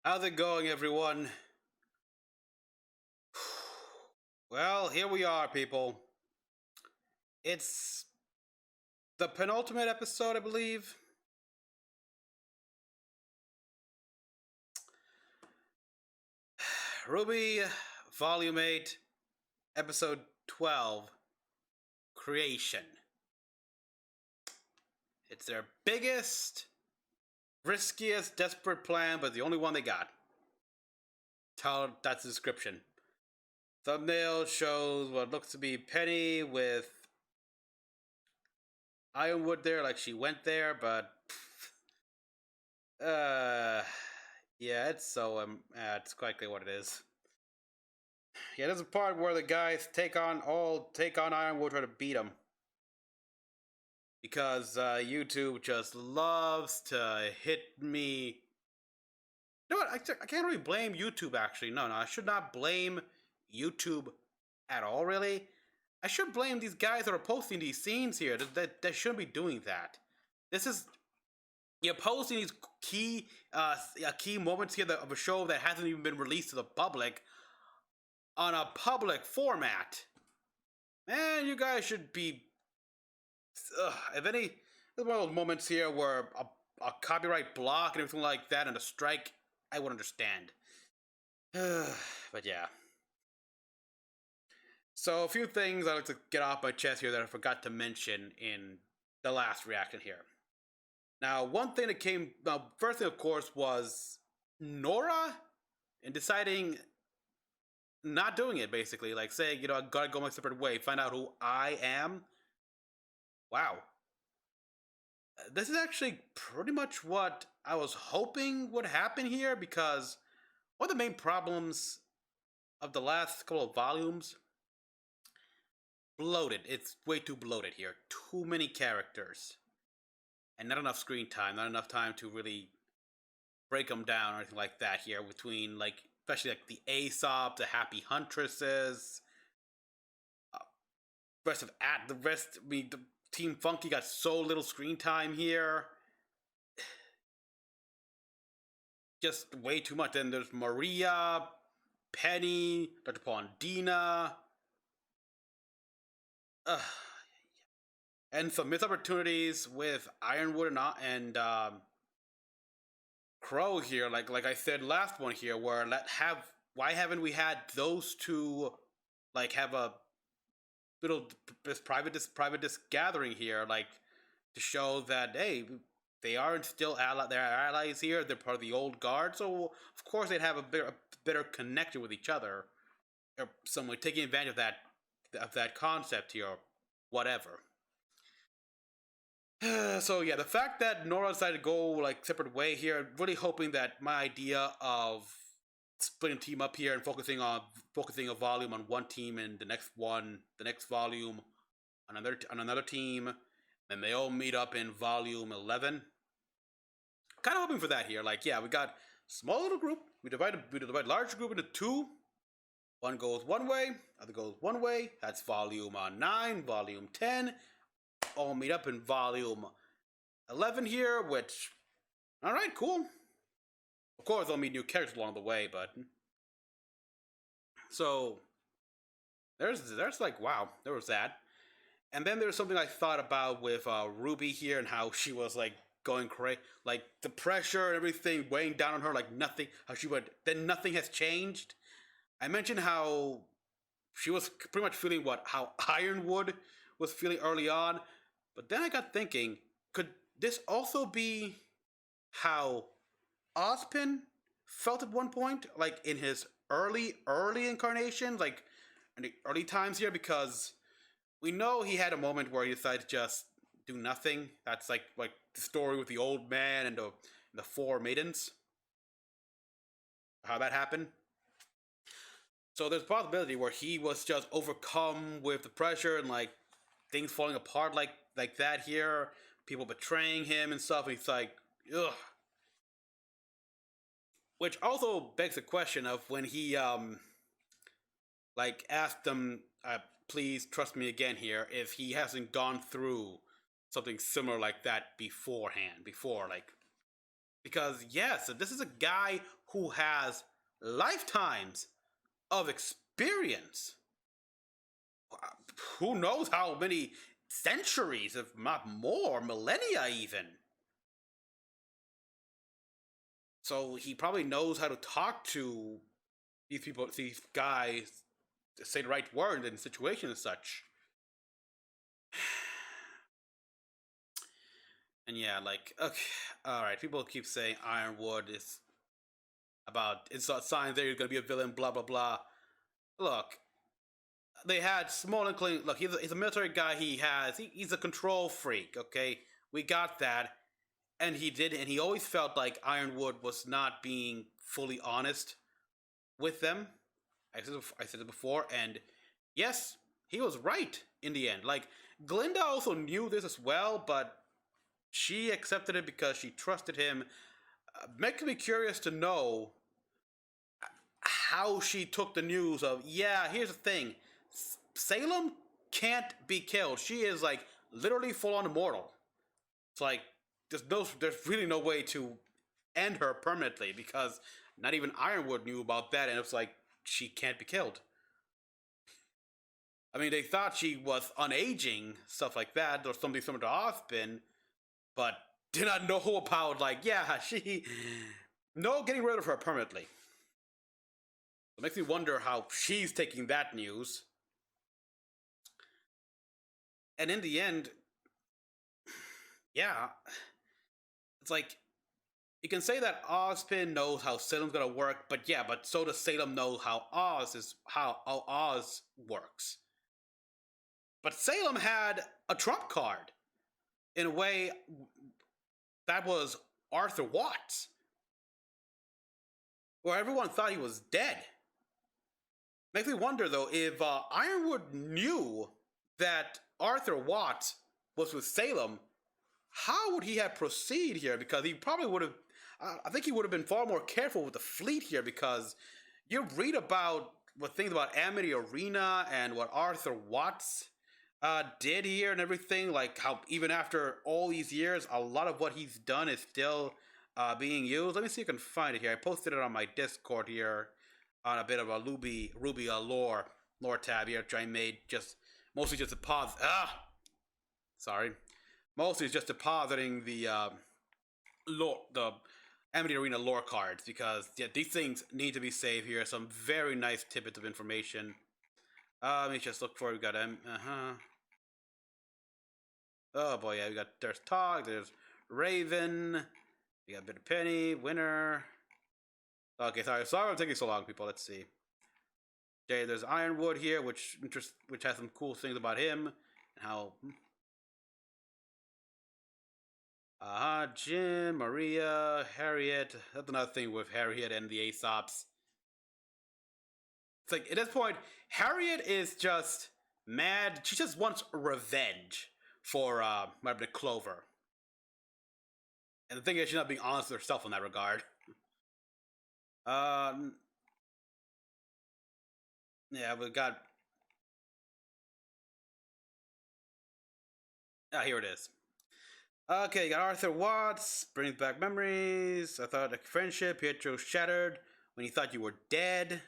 How's it going, everyone? Well, here we are, people. It's the penultimate episode, I believe. RWBY, Volume 8, Episode 12, Creation. It's their biggest, riskiest, desperate plan, but the only one they got. That's the description. Thumbnail shows what looks to be Penny with Ironwood there, like she went there, but yeah, it's quite clear what it is. Yeah, there's a part where the guys take on Ironwood, try to beat him because YouTube just loves to hit me. You know what? I can't really blame YouTube. Actually, no, I should not blame YouTube at all. Really, I should blame these guys that are posting these scenes here. That shouldn't be doing that. This is You're posting these key moments here of a show that hasn't even been released to the public on a public format. Man, you guys should be. If any, there's one of those moments here where a copyright block and everything like that and a strike, I would understand. But yeah. So a few things I'd like to get off my chest here that I forgot to mention in the last reaction here. Now, one thing that first thing, of course, was Nora and deciding not doing it, basically. Like saying, I gotta go my separate way, find out who I am. Wow. This is actually pretty much what I was hoping would happen here, because one of the main problems of the last couple of volumes, bloated. It's way too bloated here. Too many characters. And not enough screen time, not enough time to really break them down or anything like that here between, especially the Aesop, the Happy Huntresses, the Team Funky got so little screen time here. Just way too much. Then there's Maria, Penny, Dr. Pondina, and some missed opportunities with Ironwood and Crow here. Like I said last one here, where why haven't we had those two have a little private disc gathering here, to show that hey, they aren't still they're allies here. They're part of the old guard, so of course they'd have a better connection with each other, or some way taking advantage of that concept here, or whatever. So yeah, the fact that Nora decided to go separate way here, really hoping that my idea of splitting a team up here and focusing a volume on one team and the next volume on another team, and they all meet up in volume 11. Kind of hoping for that here. Yeah, we got small little group. We divide large group into two. One goes one way, other goes one way. That's volume 9, volume 10. All meet up in volume 11 here, which, alright, cool. Of course, they'll meet new characters along the way, but... So, there's wow, there was that. And then there's something I thought about with RWBY here, and how she was, going crazy. The pressure and everything weighing down on her nothing, then nothing has changed. I mentioned how she was pretty much feeling how Ironwood was feeling early on, but then I got thinking, could this also be how Ozpin felt at one point, in his early incarnations, in the early times here? Because we know he had a moment where he decided to just do nothing. That's like the story with the old man and the 4 maidens. How that happened. So there's a possibility where he was just overcome with the pressure and things falling apart like that here, people betraying him and stuff, and he's ugh. Which also begs the question of when he asked them, please trust me again here, if he hasn't gone through something similar like that before, because yes, this is a guy who has lifetimes of experience. Who knows how many centuries, if not more, millennia even. So he probably knows how to talk to these people, these guys, to say the right word in situations and such. And yeah, like, okay, alright, people keep saying Ironwood is it's a sign that you're gonna be a villain, blah blah blah. Look, they had small inkling. Look, he's a military guy. He's a control freak. Okay, we got that, and he always felt like Ironwood was not being fully honest with them. I said it before, and yes, he was right in the end. Like, Glinda also knew this as well, but she accepted it because she trusted him. Making me curious to know how she took the news of, yeah, here's the thing, Salem can't be killed. She is like literally full on immortal. It's like there's really no way to end her permanently because not even Ironwood knew about that, and it's like she can't be killed. I mean, they thought she was unaging, stuff like that, or something similar to Ozpin, but did not know about, like, yeah, no getting rid of her permanently. It makes me wonder how she's taking that news. And in the end, yeah, it's like, you can say that Ozpin knows how Salem's gonna work, but yeah, but so does Salem know how Oz works. But Salem had a trump card in a way that was Arthur Watts, where everyone thought he was dead. Makes me wonder though, if Ironwood knew that Arthur Watts was with Salem, how would he have proceeded here? Because he probably would have, I think he would have been far more careful with the fleet here, because you read about what things about Amity Arena and what Arthur Watts did here and everything, like how even after all these years, a lot of what he's done is still being used. Let me see if I can find it here. I posted it on my Discord here on a bit of a RWBY lore tab here, which I made mostly just to pause. Sorry. Mostly just depositing the Amity Arena lore cards, because yeah, these things need to be saved here. Some very nice tidbits of information. Let me just look for it. We got oh boy, yeah, there's Tog, there's Raven, we got a bit of Penny, Winner. Okay, sorry I'm taking so long, people. Let's see. Okay, there's Ironwood here, which has some cool things about him and how. Jim, Maria, Harriet. That's another thing with Harriet and the Aesops. It's like, at this point, Harriet is just mad. She just wants revenge for Clover. And the thing is, she's not being honest with herself in that regard. Yeah, we got. Here it is. Okay, you got Arthur Watts, brings back memories. I thought like friendship, Pietro shattered when you thought you were dead.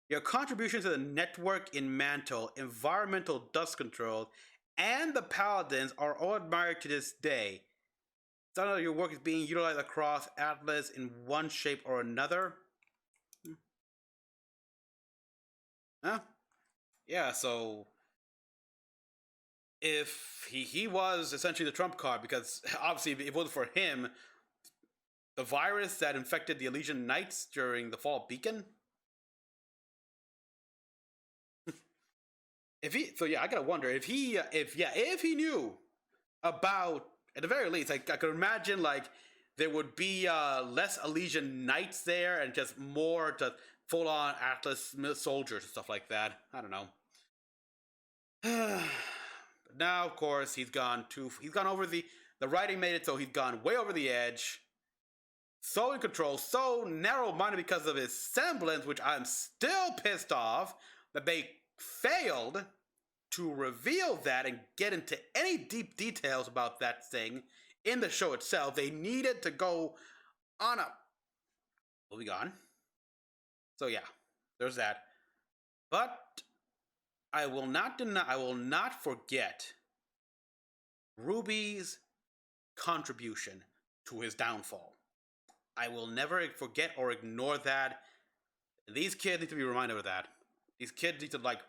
Your contribution to the network in Mantle, environmental dust control, and the Paladins are all admired to this day. Some of your work is being utilized across Atlas in one shape or another. Huh? Yeah, so if he was essentially the trump card, because obviously if it wasn't for him, the virus that infected the Elysian Knights during the Fall of Beacon. I gotta wonder if he knew about, at the very least, I could imagine like there would be less Elysian Knights there and just more to full on Atlas soldiers and stuff like that. I don't know. But now, of course, he's gone over the writing made it so he's gone way over the edge. So in control, so narrow-minded because of his semblance, which I'm still pissed off that they failed to reveal that and get into any deep details about that thing in the show itself. They needed to go on a Moving on. So yeah, there's that. But I will not deny. I will not forget Ruby's contribution to his downfall. I will never forget or ignore that. These kids need to be reminded of that. These kids need to like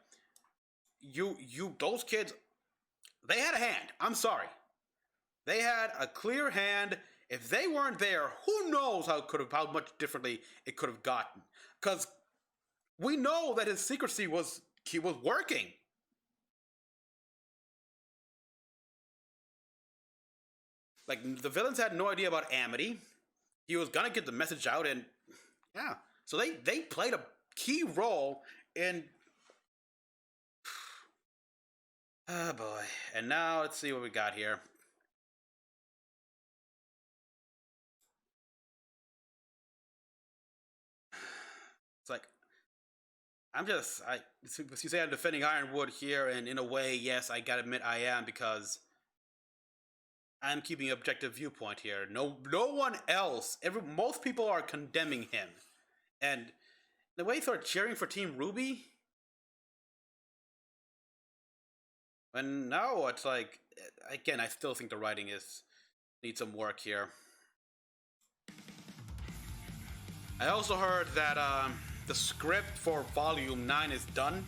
those kids. They had a hand. I'm sorry. They had a clear hand. If they weren't there, who knows how much differently it could have gotten? Because we know that his secrecy was working. Like the villains had no idea about Amity. He was gonna get the message out, and yeah, so they played a key role in. Oh boy! And now let's see what we got here. It's like you say I'm defending Ironwood here, and in a way, yes, I gotta admit I am, because I'm keeping an objective viewpoint here. No one else. Most people are condemning him, and the way they are cheering for Team RWBY. And now it's like, again, I still think the writing needs some work here. I also heard that the script for Volume 9 is done.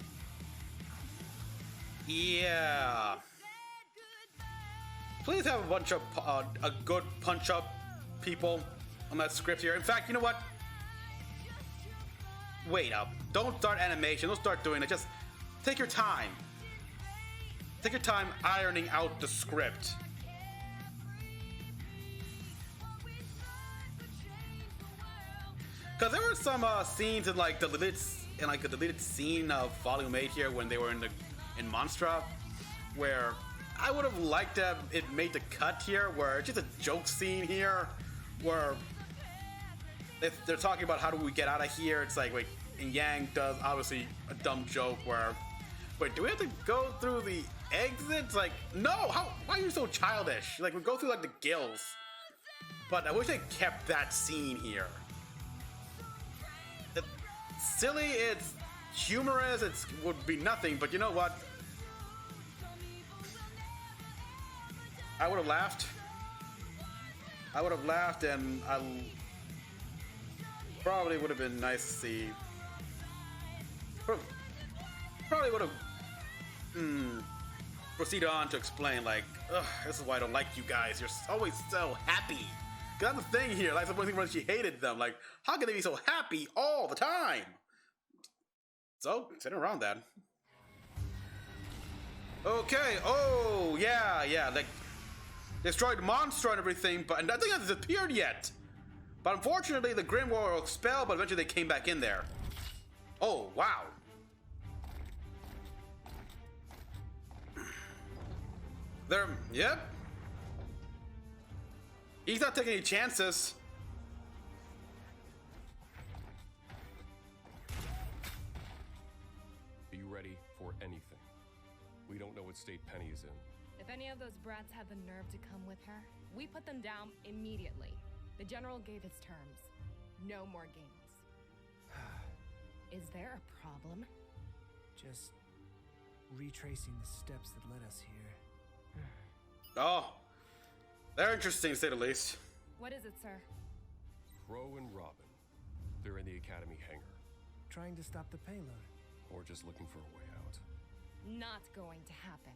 Yeah. Please have a bunch of a good punch-up people on that script here. In fact, you know what? Wait up. Don't start animation. Don't start doing it. Just take your time. Take your time ironing out the script. Because there were some scenes in like the deleted scene of Volume 8 here when they were in Monstra, where I would have liked to have it made the cut here, where it's just a joke scene here, where they're talking about how do we get out of here. It's like, wait, and Yang does obviously a dumb joke where, wait, do we have to go through the exits? Like, no, why are you so childish? Like, we go through like the gills. But I wish they kept that scene here. It's silly, it's humorous, it would be nothing, but you know what? I would have laughed. And I probably would have been nice to see. Probably would have proceeded on to explain, like, this is why I don't like you guys. You're always so happy. That's the thing here. Like, the one thing when she hated them. Like, how can they be so happy all the time? So, sitting around that. Okay. Oh, yeah. Like, destroyed Monster and everything, but nothing has disappeared yet. But unfortunately, the Grim were expelled, but eventually they came back in there. Oh, wow. Yep. He's not taking any chances. Be ready for anything. We don't know what state Penny is in. If any of those brats had the nerve to come with her, we put them down immediately. The general gave his terms. No more games. Is there a problem? Just retracing the steps that led us here. Oh, they're interesting to say the least. What is it, sir? Crow and Robin. They're in the Academy hangar. Trying to stop the payload. Or just looking for a way out. Not going to happen.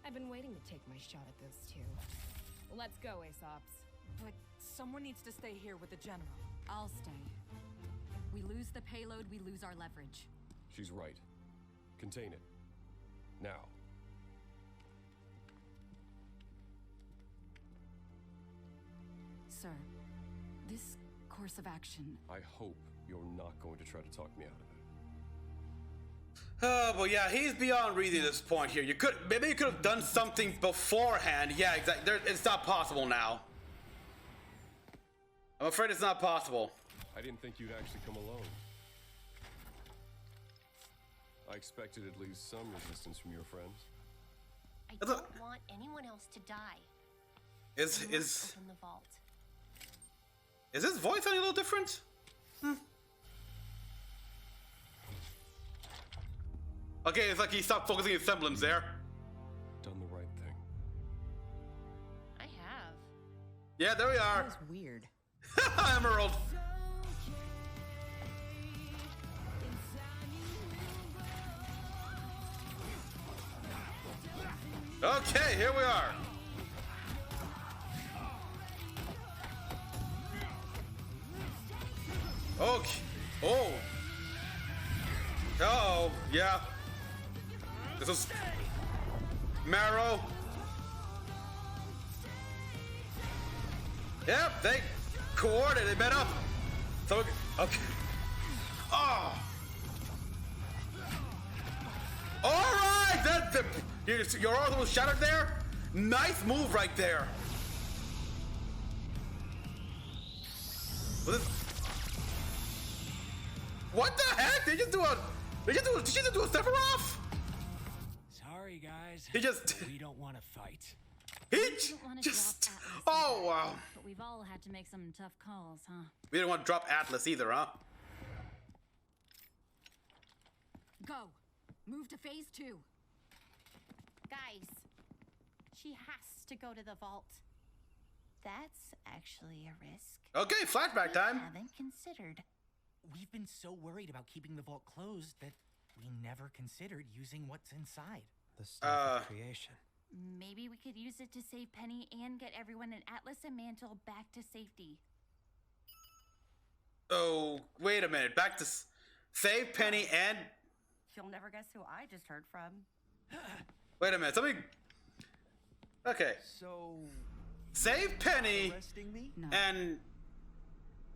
I've been waiting to take my shot at those two. Let's go, Aesops. But someone needs to stay here with the general. I'll stay. We lose the payload, we lose our leverage. She's right. Contain it. Now. Sir, this course of action... I hope you're not going to try to talk me out of it. Oh, but yeah, he's beyond reason at this point here. Maybe you could have done something beforehand. Yeah, exactly. It's not possible now. I'm afraid it's not possible. I didn't think you'd actually come alone. I expected at least some resistance from your friends. I don't want anyone else to die. Is open the vault. Is his voice any little different? Okay, it's like he stopped focusing his semblance there. Done the right thing. I have. Yeah, there we are. That was weird. Emerald. Okay, here we are. Okay. Oh. Oh, yeah. This is Marrow. Yep, they coordinated, they met up. So, okay. Oh. All right, your order was shattered there. Nice move right there. What the heck? Did you just do a Sephiroth? Sorry, guys. He just We don't want to fight. he Didn't want to just drop Atlas oh either, wow. But we've all had to make some tough calls, huh? We didn't want to drop Atlas either, huh? Go! Move to phase 2. Guys, she has to go to the vault. That's actually a risk Okay, flashback we time. haven't considered. We've been so worried about keeping the vault closed that we never considered using what's inside. The staff of creation. Maybe we could use it to save Penny and get everyone in Atlas and Mantle back to safety. Oh, wait a minute. Back to save Penny and You'll never guess who I just heard from. wait a minute. Something. Okay, So, save Penny arresting me? No. and.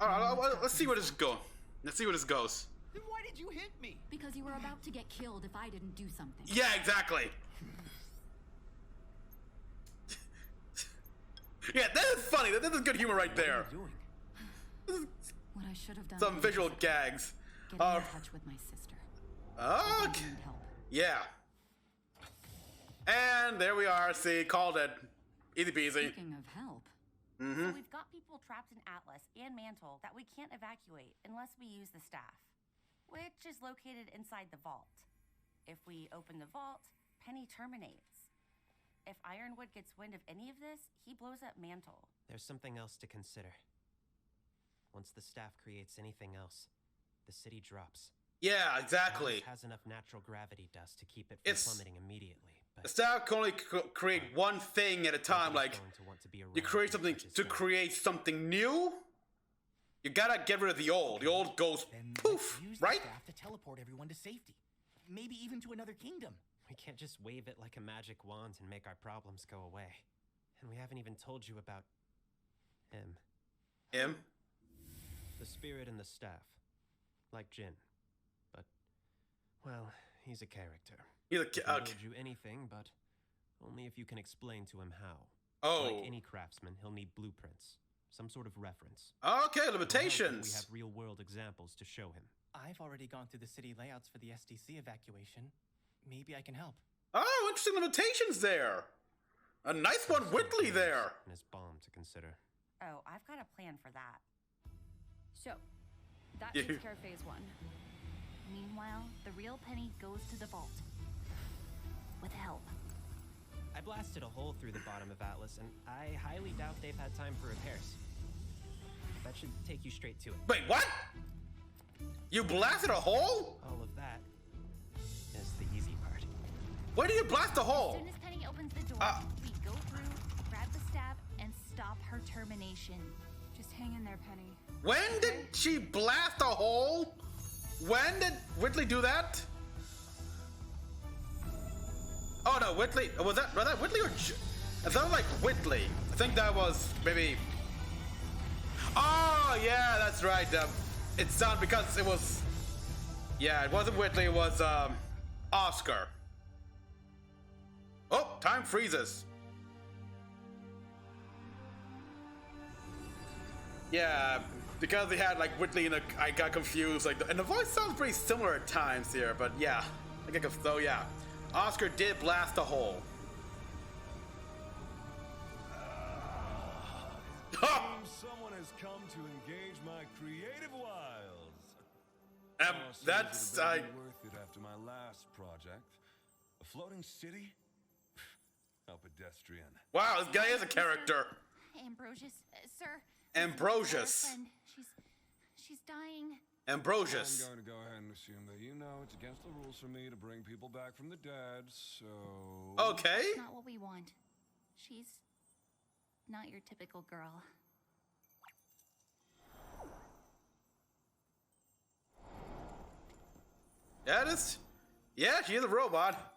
All right, well, let's see where this goes. Let's see where this goes. Then why did you hit me? Because you were about to get killed if I didn't do something. Yeah, exactly. Yeah, that is funny. This is good humor right there. What are you doing? What I should have done. Some was visual just gags. Get in touch with my sister. I Okay. need help. Yeah. And there we are. See, called it. Easy peasy. Speaking of help, Mm-hmm. So we've got people trapped in Atlas and Mantle that we can't evacuate unless we use the staff, which is located inside the vault. If we open the vault, Penny terminates. If Ironwood gets wind of any of this, he blows up Mantle. There's something else to consider. Once the staff creates anything else, the city drops. Yeah, exactly. Atlas has enough natural gravity dust to keep it from It's- plummeting immediately. The But staff can only create one thing at a time. nobody's Like, going to want to be you around create when something such is to done. create something new. You gotta get rid of the old. The old goes Then poof, let's use right? the staff to teleport everyone to safety. Maybe even to another kingdom. We can't just wave it like a magic wand and make our problems go away. And we haven't even told you about him. Him. The spirit and the staff. Like Jin. But, well, he's a character. He's a He can okay. build you anything, but only if you can explain to him how. Oh. Like any craftsman, he'll need blueprints. Some sort of reference. Okay, We'll hope that we limitations. have real-world examples to show him. I've already gone through the city layouts for the SDC evacuation. Maybe I can help. Oh, interesting limitations there. A nice one, Whitley there. And his bomb to consider. Oh, I've got a plan for that. so that Yeah. takes care of phase 1. Meanwhile, the real Penny goes to the vault. With help. I blasted a hole through the bottom of Atlas, and I highly doubt they've had time for repairs. That should take you straight to it. Wait, what? You blasted a hole? All of that is the easy part. Where do you blast a As hole? soon as Penny opens the door, Ah. we go through, grab the staff, and stop her termination. Just hang in there, Penny. When did she blast a hole? When did Whitley do that? Oh no, Whitley. Was that Whitley or? It sounded like Whitley. I think that was maybe. Oh yeah, that's right. It sounded because it was. Yeah, it wasn't Whitley. It was Oscar. Oh, time freezes. Yeah, because they had like Whitley and I got confused. Like, and the voice sounds pretty similar at times here, but yeah, I get confused. So yeah, Oscar did blast a hole. Seems someone has come to engage my creative wiles. That's it'll be worth it after my last project. A floating city? How pedestrian. wow. This guy is a character. Ambrosius, sir. Ambrosius. She's dying. Ambrosius. I'm going to go ahead and assume that you know it's against the rules for me to bring people back from the dead, so... Okay. That's not what we want. She's not your typical girl. Yeah, yeah, she is a robot.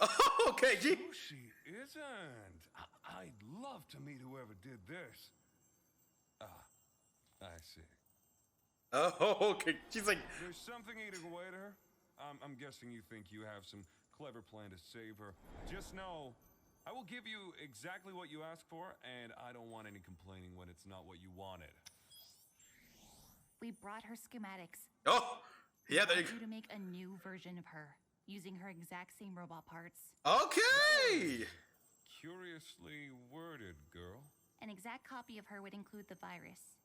Oh, okay, gee. No, she isn't. I'd love to meet whoever did this. Ah, I see. Oh, okay. She's like, There's something eating away at her. I'm guessing you think you have some clever plan to save her. Just know, I will give you exactly what you ask for, and I don't want any complaining when it's not what you wanted. We brought her schematics. oh, yeah, there We you want you to make a new version of her, using her exact same robot parts. go. Okay. Curiously worded, girl. An exact copy of her would include the virus.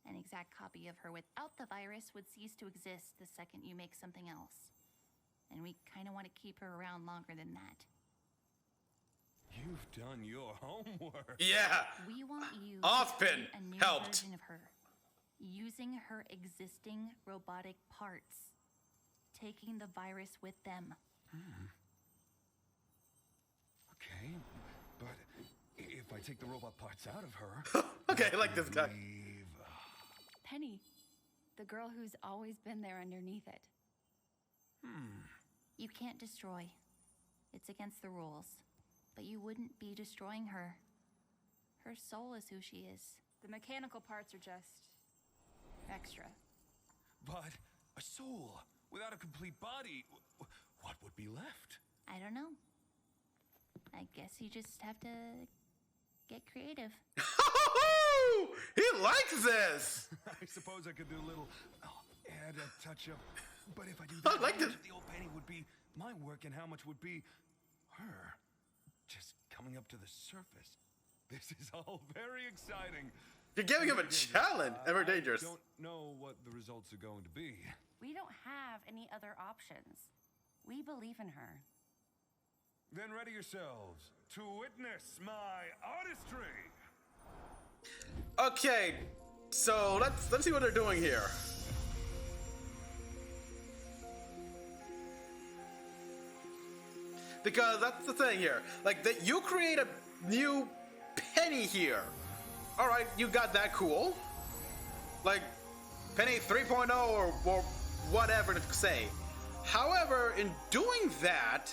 An exact copy of her without the virus would cease to exist the second you make something else. And we kind of want to keep her around longer than that. You've done your homework. Yeah. We want you Offspin to create a new helped. version of her, using her existing robotic parts, taking the virus with them. Okay, but if I take the robot parts out of her... Okay, I like this guy. Penny, the girl who's always been there underneath it. You can't destroy. It's against the rules. But you wouldn't be destroying her. Her soul is who she is. The mechanical parts are just extra. But a soul without a complete body, what would be left? I don't know. I guess you just have to get creative. He likes this. I suppose I could do a little add a touch-up. But if I do that, I like how this. much of the old Penny would be my work and how much would be her? Just coming up to the surface. This is all very exciting. You're giving him a challenge. Ever dangerous. I don't know what the results are going to be. We don't have any other options. We believe in her. Then ready yourselves to witness my artistry. Okay, so let's see what they're doing here. Because that's the thing here. Like, that you create a new Penny here. Alright, you got that cool. Like, Penny 3.0 or whatever to say. However, in doing that,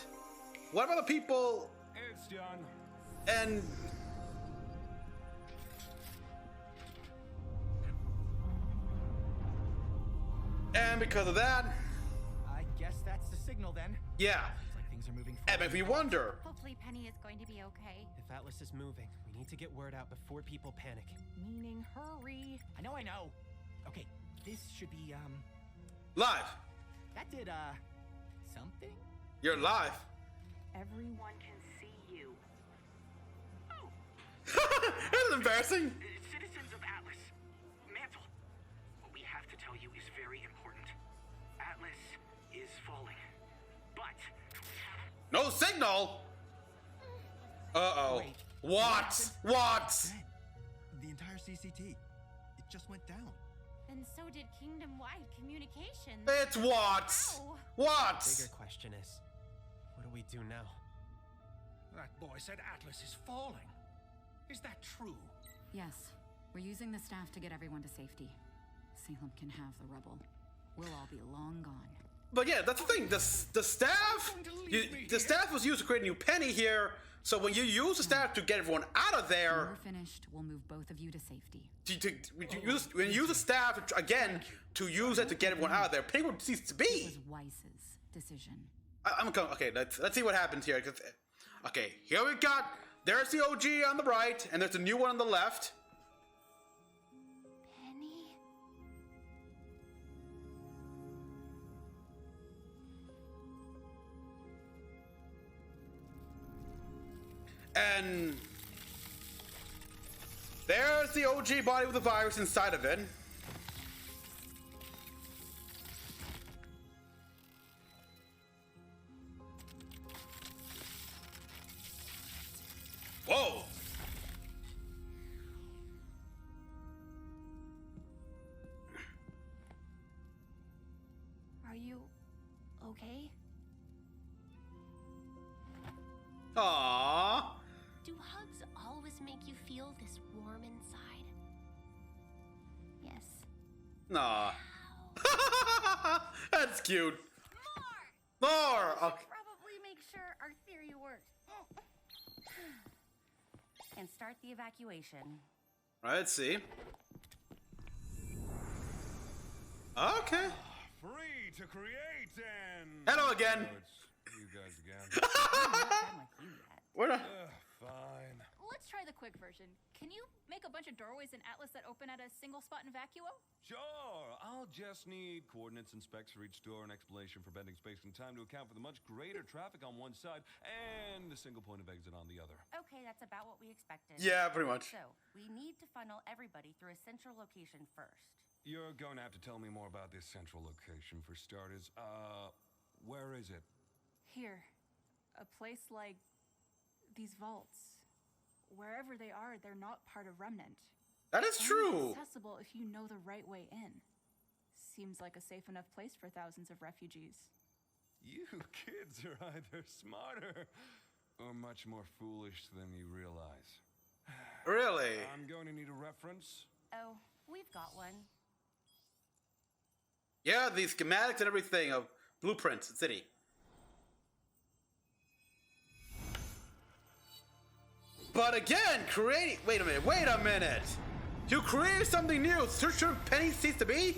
what about the people It's done. and... And because of that, I guess that's the signal then. yeah. Seems like things are moving And forward. if you wonder, Hopefully Penny is going to be okay. If Atlas is moving, we need to get word out before people panic. Meaning hurry. I know. Okay, this should be, live. that did, something? You're live. Everyone can see you. Oh, That's embarrassing. citizens of Atlas, Mantle, what we have to tell you is very important. Atlas is falling, but No signal. Uh-oh. Wait. What? What? The entire CCT. It just went down. And so did kingdom-wide communications. It's what? Ow. What? Bigger question is, what do we do now? That boy said Atlas is falling. Is that true? Yes, we're using the staff to get everyone to safety. Salem can have the rubble. We'll all be long gone. But yeah, that's the thing. The staff, the staff was used to create a new Penny here. So when you use the staff to get everyone out of When there, we're finished, we'll move both of you to safety. when you use the staff again to use it to get everyone out of there, Penny would cease to It be. was Weiss's decision. I'm going. Okay, let's see what happens here. Okay, here we got. There's the OG on the right, and there's a new one on the left. Penny? And there's the OG body with the virus inside of it. you okay? Aww. Do hugs always make you feel this warm inside? Yes. Aw. That's cute. More! More! We should Okay. probably make sure our theory works. And start the evacuation. Let's see. Okay. Free to create and... Hello again. Oh, it's you guys again. I'm not done with you yet. We're not. Fine. Let's try the quick version. Can you make a bunch of doorways in Atlas that open at a single spot in Vacuo? Sure. I'll just need coordinates and specs for each door and explanation for bending space and time to account for the much greater traffic on one side and a single point of exit on the other. Okay, that's about what we expected. Yeah, pretty much. So, we need to funnel everybody through a central location first. You're going to have to tell me more about this central location for starters. Where is it? Here. A place like these vaults. Wherever they are, they're not part of Remnant. That is Only true. accessible if you know the right way in. Seems like a safe enough place for thousands of refugees. You kids are either smarter or much more foolish than you realize. Really? I'm going to need a reference. Oh, we've got one. Yeah, the schematics and everything of blueprints, the city. But again, creating. Wait a minute. You created something new. Should Penny cease to be?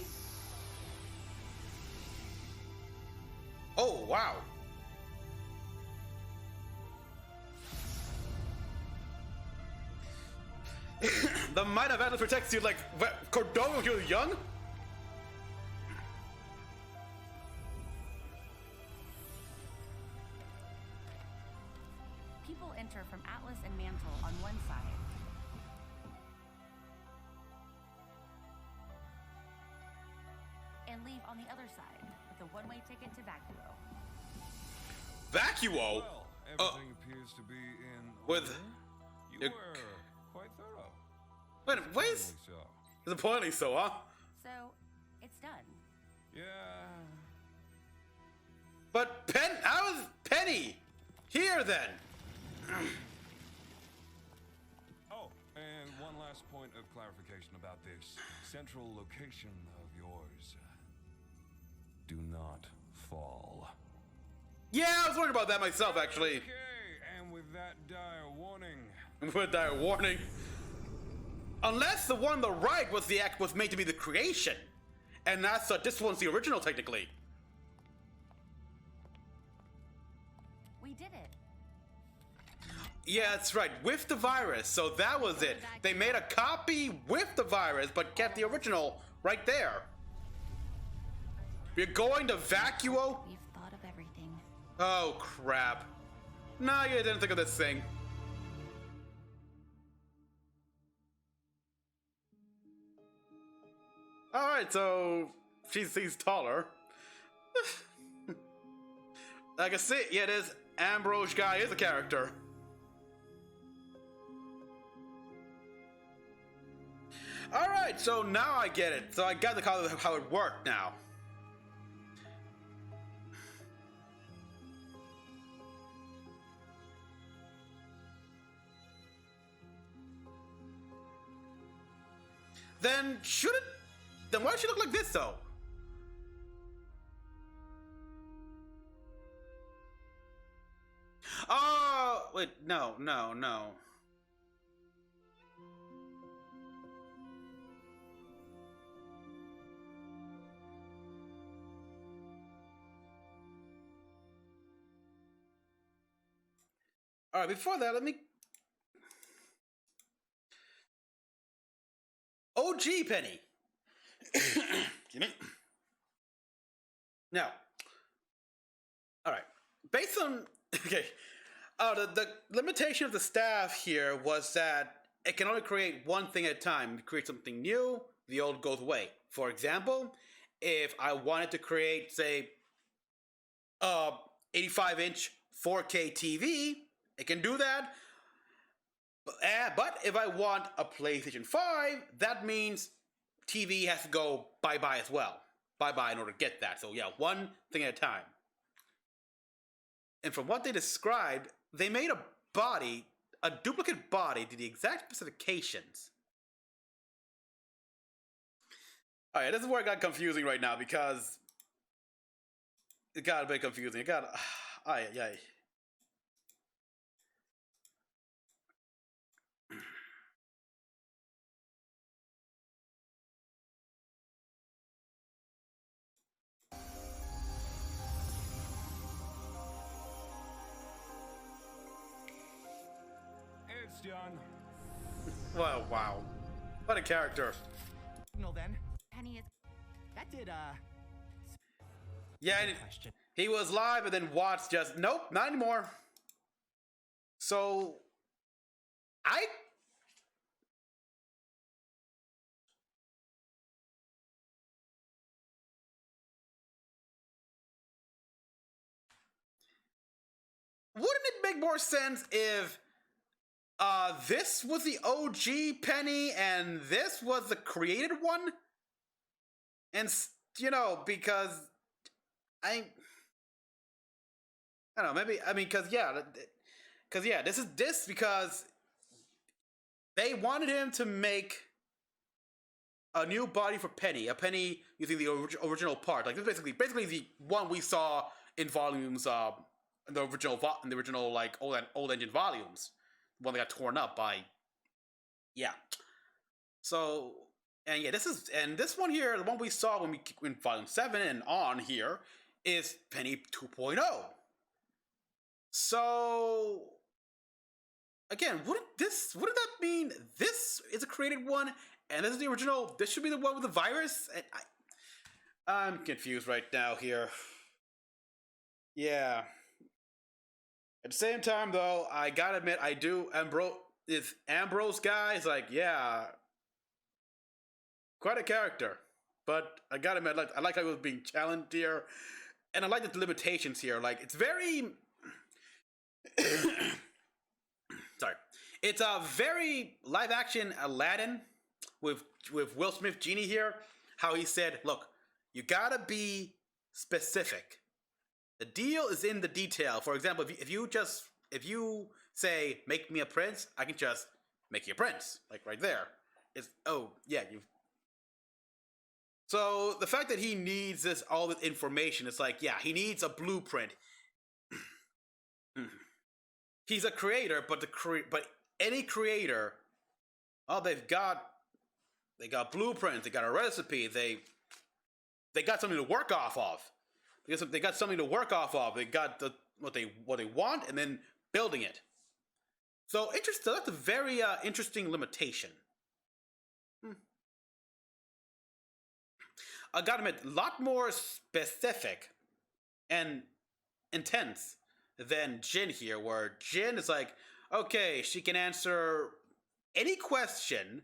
Oh, wow. The might of Atlas protects you like Cordova when you were young? People enter from Atlas and Mantle on one side. And leave on the other side with a one-way ticket to Vacuo. Vacuo? Well, everything appears to be in With... order. You were quite thorough. Wait. So. Disappointingly so, huh? So, it's done. Yeah. But how is Penny here then? Oh, and one last point of clarification about this central location of yours. Do not fall. Yeah, I was worried about that myself, actually. Okay, and with that dire warning. With dire warning. Unless the one on the right was made to be the creation, and that's this one's the original, technically. We did it. Yeah, that's right, with the virus. So that was it. They made a copy with the virus, but kept the original right there. We're going to Vacuo? We've thought of everything. Oh, crap. No, you didn't think of this thing. Alright, so she's taller. I can see, yeah, this Ambrose guy is a character. Alright, so now I get it. So I got the how it worked now. Then why does she look like this though? Oh, wait, no. All right, before that, let me... OG Penny. Excuse me. Now, all right. Based on okay, the limitation of the staff here was that it can only create one thing at a time. To create something new, the old goes away. For example, if I wanted to create, say, 85-inch 4K TV, it can do that. But if I want a PlayStation 5, that means TV has to go bye-bye as well. bye-bye in order to get that. So yeah, one thing at a time. And from what they described, they made a duplicate body to the exact specifications. Alright, this is where it got confusing right now because it got a bit confusing. It got ay. It's done. Well, wow. What a character. No, then. Penny is. That did, Yeah, he was live, and then Watts just, nope, not anymore. So, wouldn't it make more sense if this was the OG Penny and this was the created one? And, you know, because I don't know, maybe, I mean, because because they wanted him to make a new body for Penny, a Penny using the original part. Like, this is basically the one we saw in volumes, in the original like old engine volumes, one that got torn up by, yeah. So, and yeah, this one here, the one we saw when in volume 7 and on here, is Penny 2.0. So, again, wouldn't that mean this is a created one and this is the original? This should be the one with the virus? And I'm confused right now here. Yeah. At the same time, though, I gotta admit, Ambrose guy is like, yeah, quite a character. But I gotta admit, I like how he was being challenged here. And I like the limitations here. Like, it's very... Sorry. It's a very live-action Aladdin with Will Smith Genie here. How he said, look, you gotta be specific. The deal is in the detail. For example, if you say, make me a prince, I can just make you a prince. Like, right there. So, the fact that he needs all this information, it's like, yeah, he needs a blueprint. He's a creator, but any creator, they got blueprints, they got a recipe, they got something to work off of. They got something to work off of. They got what they want, and then building it. So interesting. That's a very interesting limitation. I gotta admit, a lot more specific and intense than Jin here, where Jin is like, okay, she can answer any question,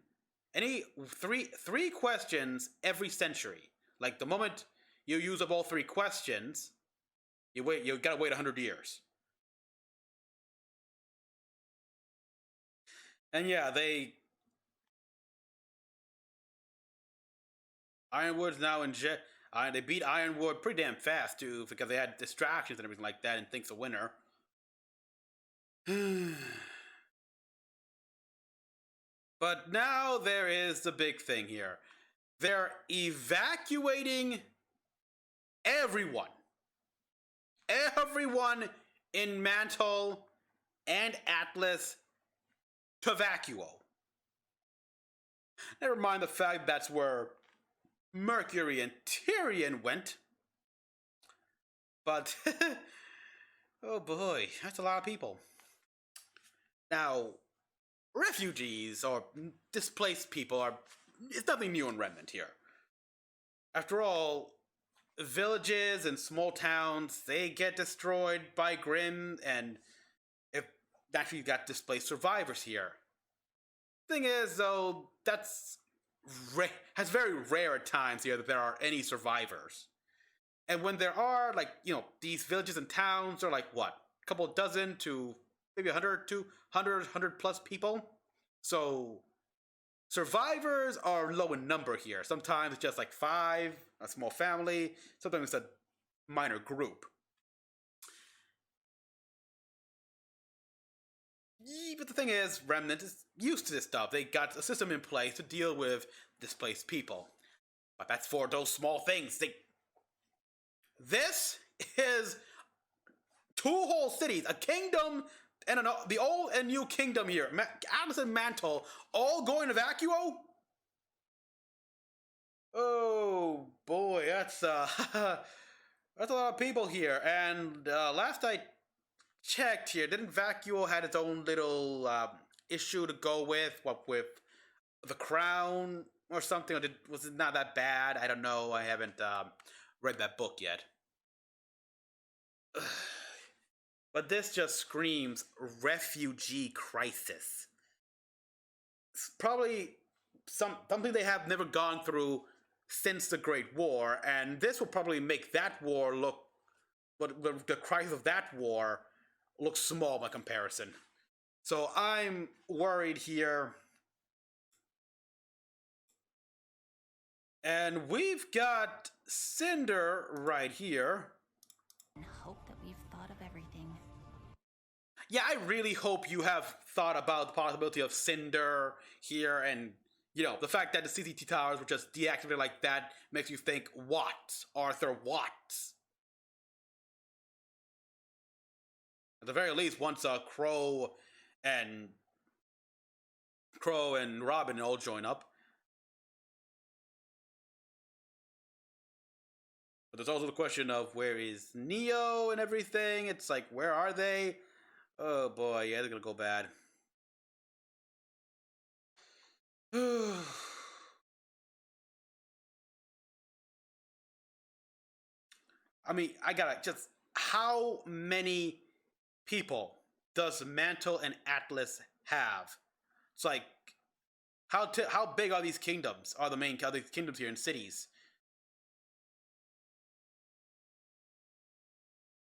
any three questions every century. Like, the moment you use up all 3 questions, you gotta wait 100 years. And yeah, they Ironwood's now in jet. They beat Ironwood pretty damn fast too, because they had distractions and everything like that, and Think's a winner. But now there is the big thing here. They're evacuating everyone in Mantle and Atlas to Vacuo. Never mind the fact that's where Mercury and Tyrion went. But, oh boy, that's a lot of people. Now, refugees or displaced people it's nothing new in Remnant here. After all, villages and small towns, they get destroyed by Grimm, and if naturally you got displaced survivors here. Thing is, though, has very rare at times here that there are any survivors. And when there are, like, these villages and towns are like, what? A couple dozen to maybe 100 plus people? So, survivors are low in number here. Sometimes it's just like 5, a small family. Sometimes it's a minor group. But the thing is, Remnant is used to this stuff. They got a system in place to deal with displaced people. But that's for those small things. This is 2 whole cities, a kingdom, and the old and new kingdom here. Atlas and Mantle all going to Vacuo? Oh boy, that's that's a lot of people here. And last I checked here, didn't Vacuo had its own little issue to go with? What, with the crown or something? Or was it not that bad? I don't know. I haven't read that book yet. But this just screams refugee crisis. It's probably something they have never gone through since the Great War, and this will probably make that war look, the crisis of that war looks small by comparison. So I'm worried here. And we've got Cinder right here. And hope that we've thought of everything. Yeah, I really hope you have thought about the possibility of Cinder here, and, you know, the fact that the CCT towers were just deactivated like that makes you think, what? Arthur, what? At the very least, once Crow and Robin all join up. But there's also the question of where is Neo and everything. It's like, where are they? Oh boy, yeah, they're gonna go bad. I mean, I gotta just, how many people does Mantle and Atlas have? It's like, how big are these kingdoms? Are these kingdoms here in cities?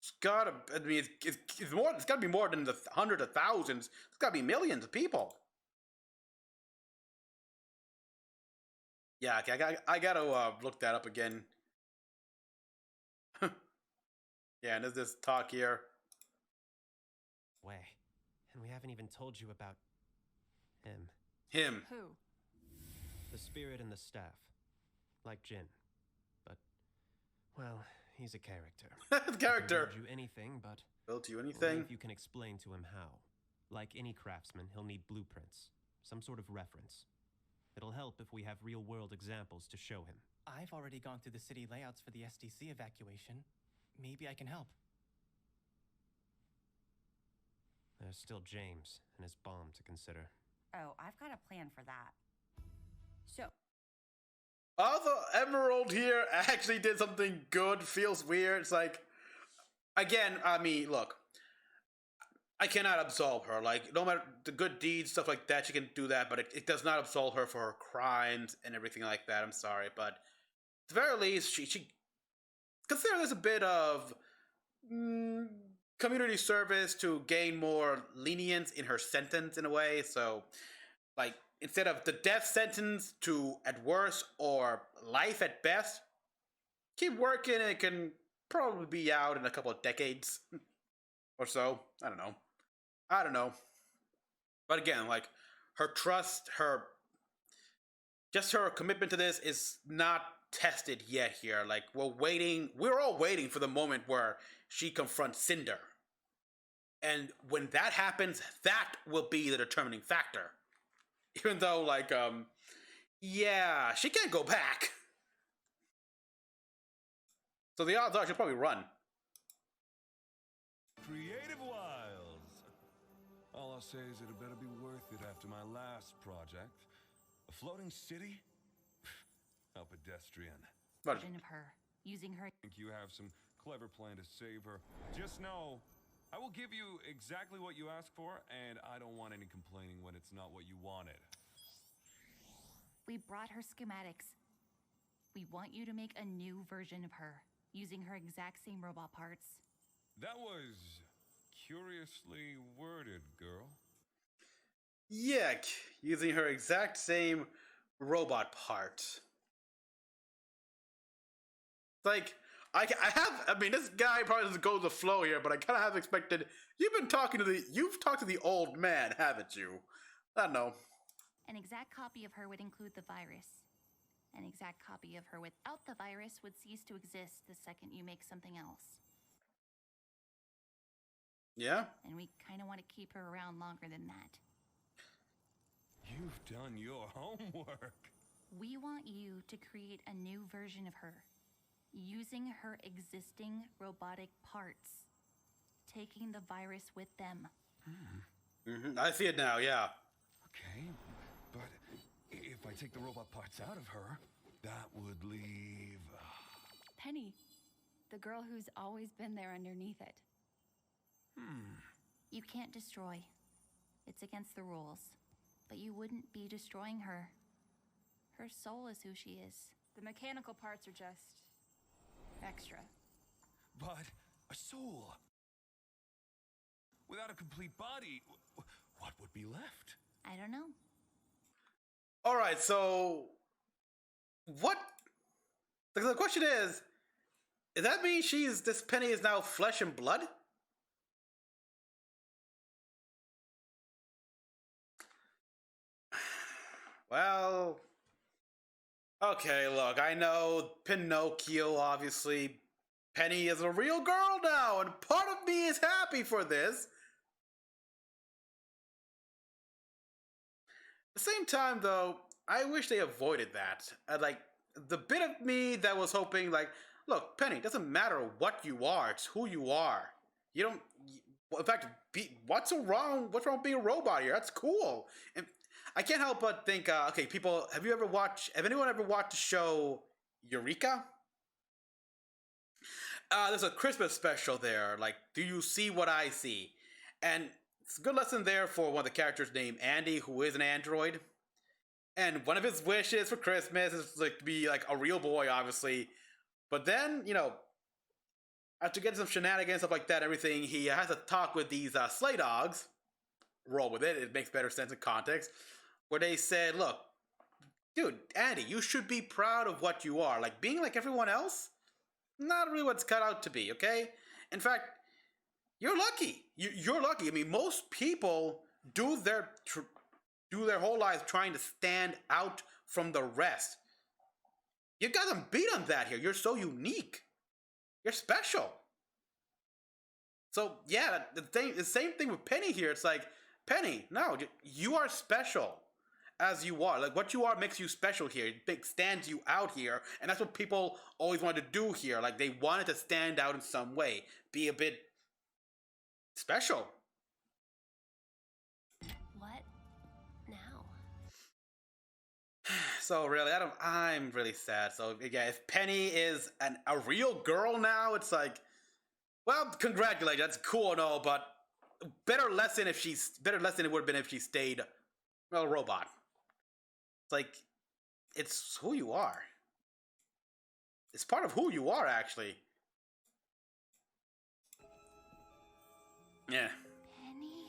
It's gotta, I mean, it's more. It's gotta be more than the hundreds of thousands. It's gotta be millions of people. Yeah, okay, I gotta look that up again. Yeah, and there's this talk here. Way. And we haven't even told you about him. Him. Who? The spirit and the staff. Like Jin. But, well, he's a character. Character. He can build you anything, but... Build you anything? Only if you can explain to him how. Like any craftsman, he'll need blueprints. Some sort of reference. It'll help if we have real-world examples to show him. I've already gone through the city layouts for the SDC evacuation. Maybe I can help. There's still James and his bomb to consider. Oh, I've got a plan for that. So, Also, Emerald here actually did something good. Feels weird. It's like, again, I mean, look, I cannot absolve her. Like, no matter the good deeds, stuff like that, she can do that, but it does not absolve her for her crimes and everything like that. I'm sorry, but at the very least, she consider this a bit of community service to gain more lenience in her sentence in a way. So, like, instead of the death sentence to at worst or life at best, keep working and it can probably be out in a couple of decades or so. I don't know. But again, like, her trust, her commitment to this is not tested yet here. Like, we're all waiting for the moment where she confronts Cinder. And when that happens, that will be the determining factor. Even though, like, yeah, she can't go back. So the odds are she'll probably run. Creative Wilds. All I'll say is it better be worth it after my last project. A floating city? How pedestrian. version of her, using her. I think you have some clever plan to save her. Just know, I will give you exactly what you ask for, and I don't want any complaining when it's not what you wanted. We brought her schematics. We want you to make a new version of her, using her exact same robot parts. That was curiously worded, girl. Yuck, using her exact same robot part. Like, I mean, this guy probably doesn't go with the flow here, but I kind of have expected, you've talked to the old man, haven't you? I don't know. An exact copy of her would include the virus. An exact copy of her without the virus would cease to exist the second you make something else. Yeah? And we kind of want to keep her around longer than that. You've done your homework. We want you to create a new version of her, using her existing robotic parts, taking the virus with them. I see it now, yeah. Okay, but if I take the robot parts out of her, that would leave... Penny, the girl who's always been there underneath it. You can't destroy. It's against the rules. But you wouldn't be destroying her. Her soul is who she is. The mechanical parts are just extra. But a soul. Without a complete body, what would be left? I don't know. Alright, so... What? The question is, does that mean this Penny is now flesh and blood? Well... Okay, look, I know Pinocchio, obviously. Penny is a real girl now, and part of me is happy for this. At the same time, though, I wish they avoided that. Like, the bit of me that was hoping, like, look, Penny, doesn't matter what you are, it's who you are. You don't... In fact, what's wrong with being a robot here? That's cool. And I can't help but think, okay, people, have anyone ever watched the show Eureka? There's a Christmas special there, like, do you see what I see? And it's a good lesson there for one of the characters named Andy, who is an android. And one of his wishes for Christmas is like to be like a real boy, obviously. But then, after getting some shenanigans, stuff like that, everything, he has a talk with these sleigh dogs. Roll with it, it makes better sense in context. Where they said, look, dude, Andy, you should be proud of what you are. Like, being like everyone else, not really what's cut out to be, okay? In fact, you're lucky. You're lucky. I mean, most people do their whole lives trying to stand out from the rest. You got them beat on that here. You're so unique. You're special. So, yeah, the same thing with Penny here. It's like, Penny, no, you are special as you are. Like, what you are makes you special here. It stands you out here. And that's what people always wanted to do here. Like, they wanted to stand out in some way. Be a bit special. What now? So really, I'm really sad. So yeah, if Penny is a real girl now, it's like, well, congratulations, that's cool and all, but better lesson it would have been if she stayed, well, a robot. It's like, it's who you are. It's part of who you are, actually. Yeah. Penny?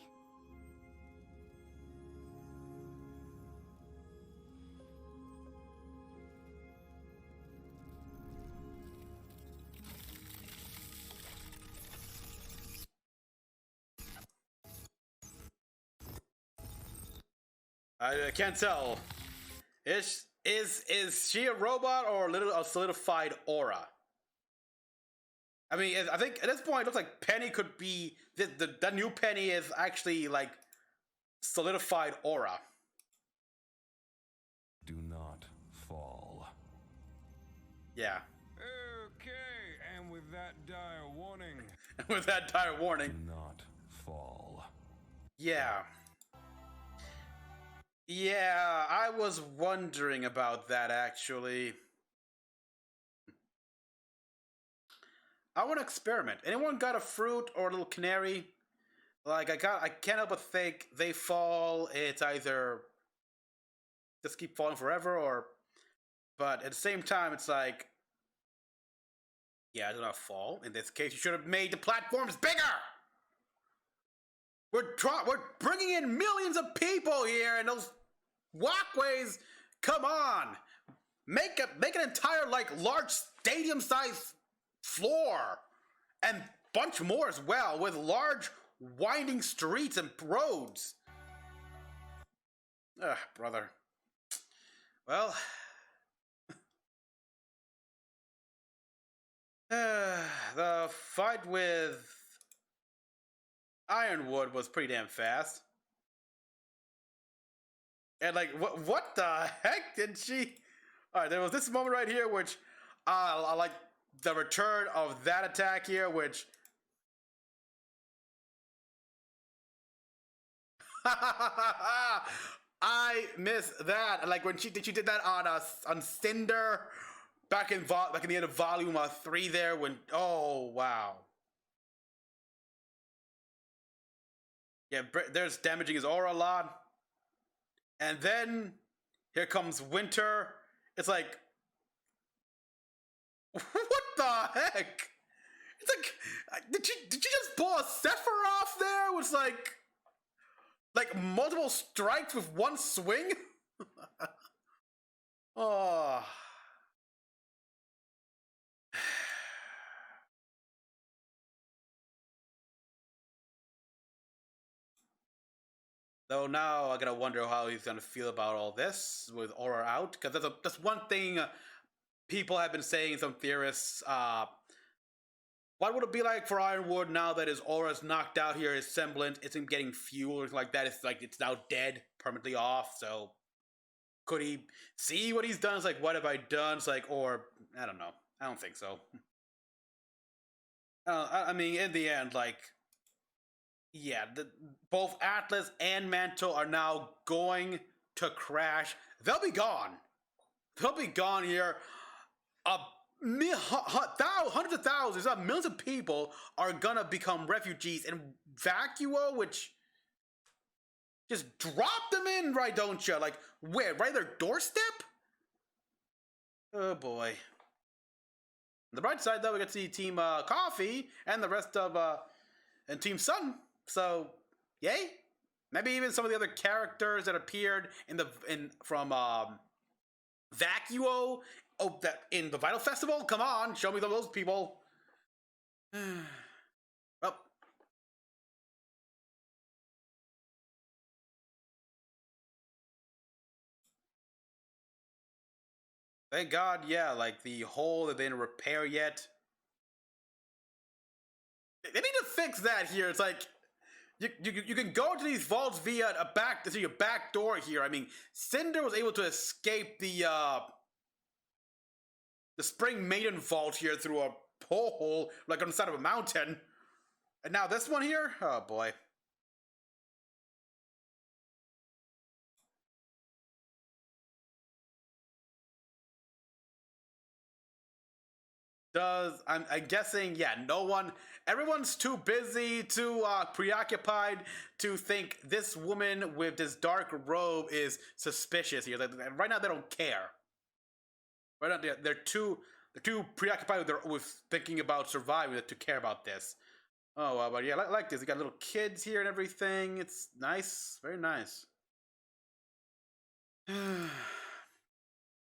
I can't tell. Is she a robot or a solidified aura? I mean, I think at this point it looks like Penny could be the new Penny is actually like solidified aura. Do not fall. Yeah. Okay, and with that dire warning. With that dire warning. Do not fall. Yeah. Yeah, I was wondering about that actually. I want to experiment. Anyone got a fruit or a little canary? Like, I can't help but think they fall, it's either just keep falling forever or, but at the same time, it's like, yeah, I do not fall. In this case, you should have made the platforms bigger! We're bringing in millions of people here, and those walkways. Come on, make an entire like large stadium size floor, and bunch more as well with large winding streets and roads. Ugh, brother. Well, the fight with Ironwood was pretty damn fast. And like, what the heck did she? All right, there was this moment right here, which I like the return of that attack here, which. I miss that. Like when she did that on Cinder back in the end of Volume 3 there. When oh wow. Yeah, there's damaging his aura a lot. And then here comes Winter. It's like, what the heck? It's like, did you just pull a Sephiroth there? It was like multiple strikes with one swing? Oh. Though now I gotta wonder how he's gonna feel about all this with Aura out, because that's one thing people have been saying. Some theorists, what would it be like for Ironwood now that his aura's knocked out here? His semblance isn't getting fuel or anything like that. It's like it's now dead, permanently off. So could he see what he's done? It's like, what have I done? It's like, or I don't know. I don't think so. I mean, in the end, like. Yeah, both Atlas and Mantle are now going to crash. They'll be gone. They'll be gone here. Hundreds of thousands, millions of people are gonna become refugees. And Vacuo, which just drop them in, right? Don't you? Like where? Right at their doorstep? Oh boy. On the bright side, though, we get to see Team Coffee and the rest of and Team Sun. So, yay! Maybe even some of the other characters that appeared from Vacuo. Oh, that in the Vital Festival. Come on, show me those people. Well, thank God. Yeah, like the hole that they didn't repair yet. They need to fix that here. It's like. You can go to these vaults via your back door here. I mean, Cinder was able to escape the Spring Maiden vault here through a hole, like on the side of a mountain. And now this one here? Oh boy. I'm guessing, yeah, everyone's too busy, too preoccupied to think this woman with this dark robe is suspicious here. Right now, they don't care. Right now, they're too preoccupied with thinking about surviving to care about this. Oh, but yeah, I like this. You got little kids here and everything. It's nice, very nice. Now,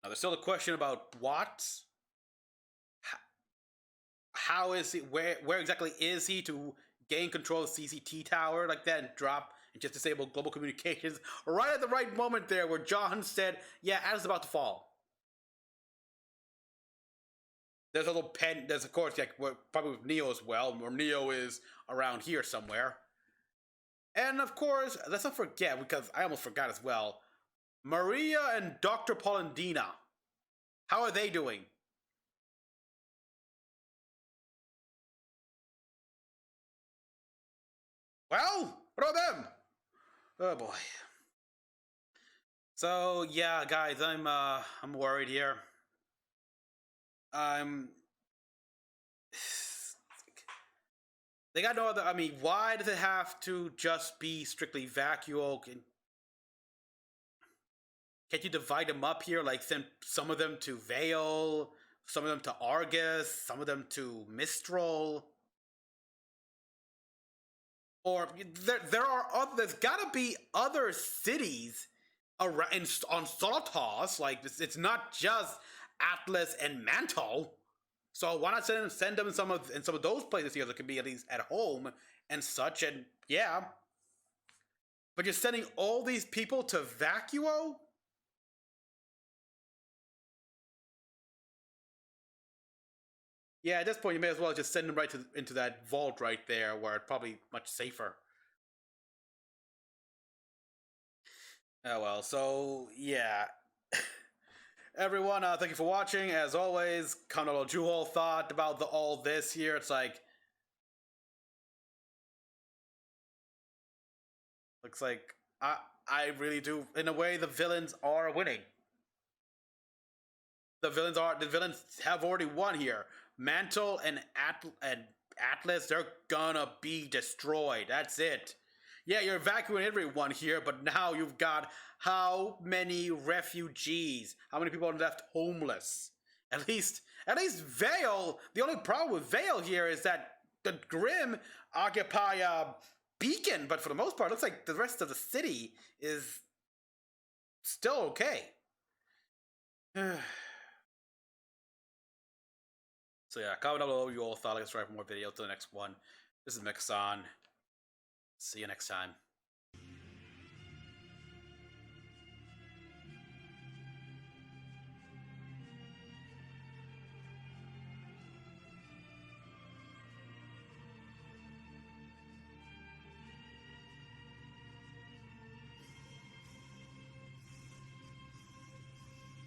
there's still a question about what. How is he? Where exactly is he to gain control of the CCT tower like that and drop and just disable global communications right at the right moment there where John said, "Yeah, Adam's about to fall." There's a little pen. There's of course probably with Neo as well, or Neo is around here somewhere. And of course, let's not forget, because I almost forgot as well, Maria and Dr. Polendina. How are they doing? Well, what about them? Oh boy. So yeah, guys, I'm worried here. They got no other. I mean, why does it have to just be strictly Vacuo? Can't you divide them up here? Like send some of them to Vale, some of them to Argus, some of them to Mistral. Or there are other, there's gotta be other cities around on Solotos. Like it's not just Atlas and Mantle. So why not send them in some of those places here that could be at least at home and such. And yeah, but you're sending all these people to Vacuo. Yeah, at this point you may as well just send them right into that vault right there, where it's probably much safer. Oh well, so yeah. Everyone, thank you for watching. As always, kind of what Juhol thought about all this here. It's like, looks like I really do. In a way, the villains are winning. The villains have already won here. Mantle and Atlas, they're gonna be destroyed. That's it. Yeah, you're evacuating everyone here, but now you've got how many refugees? How many people are left homeless? At least Vale. The only problem with Vale here is that the Grim occupy a beacon, but for the most part, it looks like the rest of the city is still okay. So yeah, comment down below what you all thought. Let's try for more videos to the next one. This is Mecha-san. See you next time.